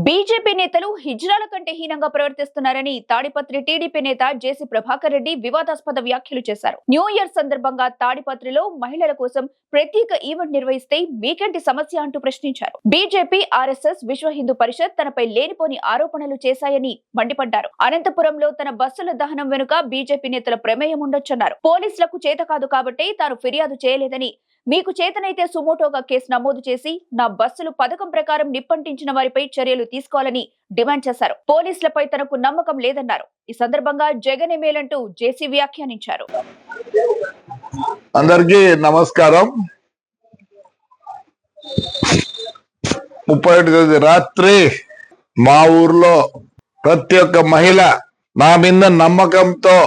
BJP నేతలు హిజ్రాల కంటే హీనంగా ప్రవర్తిస్తున్నారని తాడిపత్రి టీడీపీ నేత జేసీ ప్రభాకర్ రెడ్డి వివాదాస్పద వ్యాఖ్యలు చేశారు. న్యూ ఇయర్ సందర్భంగా తాడిపత్రిలో మహిళల కోసం ప్రత్యేక ఈవెంట్ నిర్వహిస్తే మీకేంటి సమస్య అంటూ ప్రశ్నించారు. బీజేపీ, ఆర్ఎస్ఎస్, విశ్వ హిందూ పరిషత్ తనపై లేనిపోని ఆరోపణలు చేశాయని మండిపడ్డారు. అనంతపురంలో తన బస్సుల దహనం వెనుక బీజేపీ నేతల ప్రమేయం ఉండొచ్చన్నారు. పోలీసులకు చేత కాదు కాబట్టి తాను ఫిర్యాదు చేయలేదని, మీకు చేతనైతే సుమోటోగా కేసు నమోదు చేసి నా బస్సులు పథకం ప్రకారం నిప్పంటించిన వారిపై చర్యలు తీసుకోవాలని డిమాండ్ చేశారు. పోలీసులపై తనకు నమ్మకం లేదన్నారు. ఈ సందర్భంగా జగన్ మేలంటూ జేసీ వ్యాఖ్యానించారు. అందరికీ నమస్కారం. 31 తేదీ రాత్రి మా ఊర్లో ప్రతి ఒక్క మహిళ నా మీద నమ్మకంతో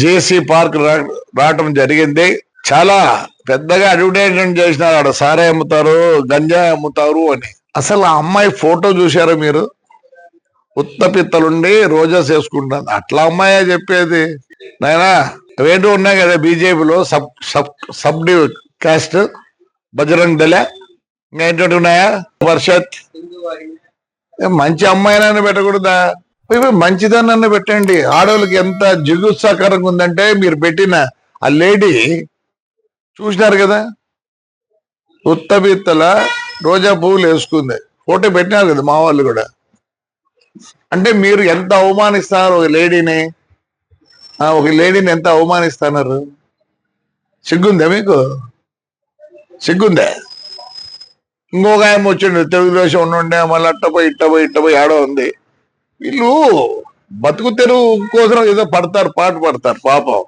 జేసీ పార్క్ రావటం జరిగింది. చాలా పెద్దగా అడ్వర్టైజ్మెంట్ చేసినారు. ఆడ సారే అమ్ముతారు, గంజాయి అమ్ముతారు అని. అసలు ఆ అమ్మాయి ఫోటో చూశారా మీరు? ఉత్తపిత్తలుండి రోజా చేసుకుంటాను. అట్లా అమ్మాయే చెప్పేది. నాయనా అవేంటో ఉన్నాయి కదా బీజేపీలో సబ్ కాస్ట్, బజరంగ్ దళ, ఇంకా ఏంటంటే ఉన్నాయా, పరిషత్. మంచి అమ్మాయినైనా పెట్టకూడదా? మంచిదాన్ని పెట్టండి. ఆడవాళ్ళకి ఎంత జిగుత్సాకరంగా ఉందంటే మీరు పెట్టిన ఆ లేడీ చూసినారు కదా, ఉత్తబిత్తల రోజా పువ్వులు వేసుకుంది. ఫోటో పెట్టినారు కదా మా వాళ్ళు కూడా. అంటే మీరు ఎంత అవమానిస్తున్నారు ఒక లేడీని ఎంత అవమానిస్తున్నారు? సిగ్గుందా మీకు? సిగ్గుందా? ఇంకొక ఆయన వచ్చిండు, తెలుగుదేశం ఉండే, మళ్ళీ ఇట్టపోయి ఆడో ఉంది. వీళ్ళు బతుకు తెరువు కోసం ఏదో పాట పడతారు పాపం.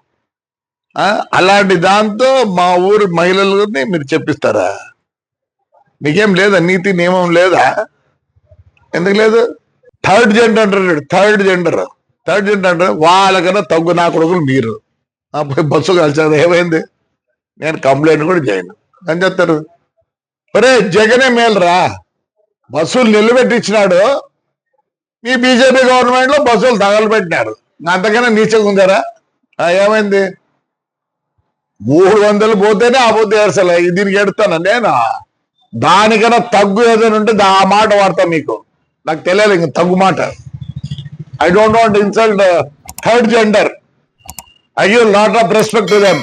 అలాంటి దాంతో మా ఊరు మహిళలని మీరు చెప్పిస్తారా? మీకేం లేదా? నీతి నియమం లేదా? ఎందుకు లేదు? థర్డ్ జెండర్ అంటారు. థర్డ్ జెండర్ వాళ్ళకన్నా తగ్గు నా కొడుకులు మీరు. బస్సు కలిసారు, ఏమైంది? నేను కంప్లైంట్ కూడా చేయను అని చెప్తారు. ఒరే జగనే మేలురా, బస్సులు నిలబెట్టించినాడు. ఈ బీజేపీ గవర్నమెంట్ లో బస్సులు తగలబెట్టినారు. అంతకన్నా నీచంగా ఉందారా? ఏమైంది? 300 పోతేనే ఆ పొద్దు ఏడ్చలే. దీనికి ఎడుతాను నేను. దానికన్నా తగ్గు ఏదైనా ఉంటే ఆ మాట వాడతా. మీకు నాకు తెలియాలి ఇంక తగ్గు మాట. I don't want insult third gender. I give lot of respect to them.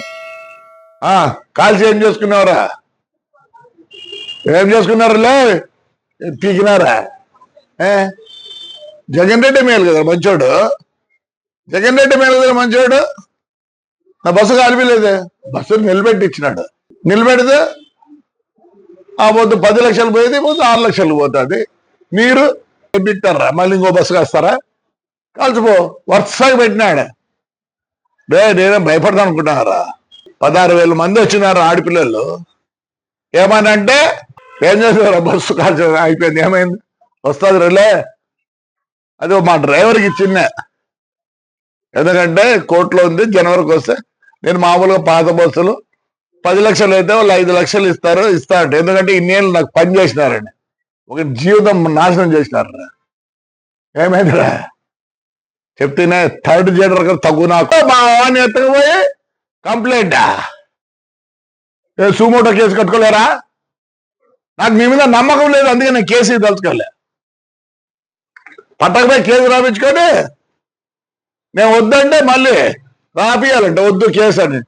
కాల్చి ఏం చేసుకున్నారా? ఏం చేసుకున్నారులే? పీకినారా? జగన్ రెడ్డి మేలు కదా మంచోడు. నా బస్సు కాలిపోలేదే. బస్సును నిలబెట్టించినాడు. నిలబెడితే ఆ పొద్దు 10 లక్షలు పోయేది, పొద్దు 6 లక్షలు పోతుంది. మీరు పెట్టారా? మళ్ళీ ఇంకో బస్సు కాస్తారా? కాల్చిపో. వరుసగా పెట్టినాడు. నేనే భయపడతాను అనుకుంటున్నారా? 16,000 మంది వచ్చినారు ఆడపిల్లలు. ఏమనంటే ఏం చేస్తారా? బస్సు కాల్చ అయిపోయింది. ఏమైంది? వస్తుంది రేలే. అది మా డ్రైవర్కి ఇచ్చిందే. ఎందుకంటే కోర్టులో ఉంది, జనవరికి వస్తే. నేను మామూలుగా పాత బస్సులు 10 లక్షలు అయితే వాళ్ళు 5 లక్షలు ఇస్తారంట. ఎందుకంటే ఇన్నేళ్ళు నాకు పని చేసినారని. ఒక జీవితం నాశనం చేసినారా? ఏమైందిరా? చెప్తేనే థర్డ్ జెండర్ తగ్గు నాకు. మా వాడిని ఎత్తకపోయి కంప్లైంటా? Suo motu case కట్టుకోలేరా? నాకు మీ మీద నమ్మకం లేదు, అందుకే నేను కేసు తలుచుకోలే. పట్టకపోయి కేసు రాపించుకొని నేను వద్దంటే మళ్ళీ రాపియాలంటే వద్దు కేసు అని.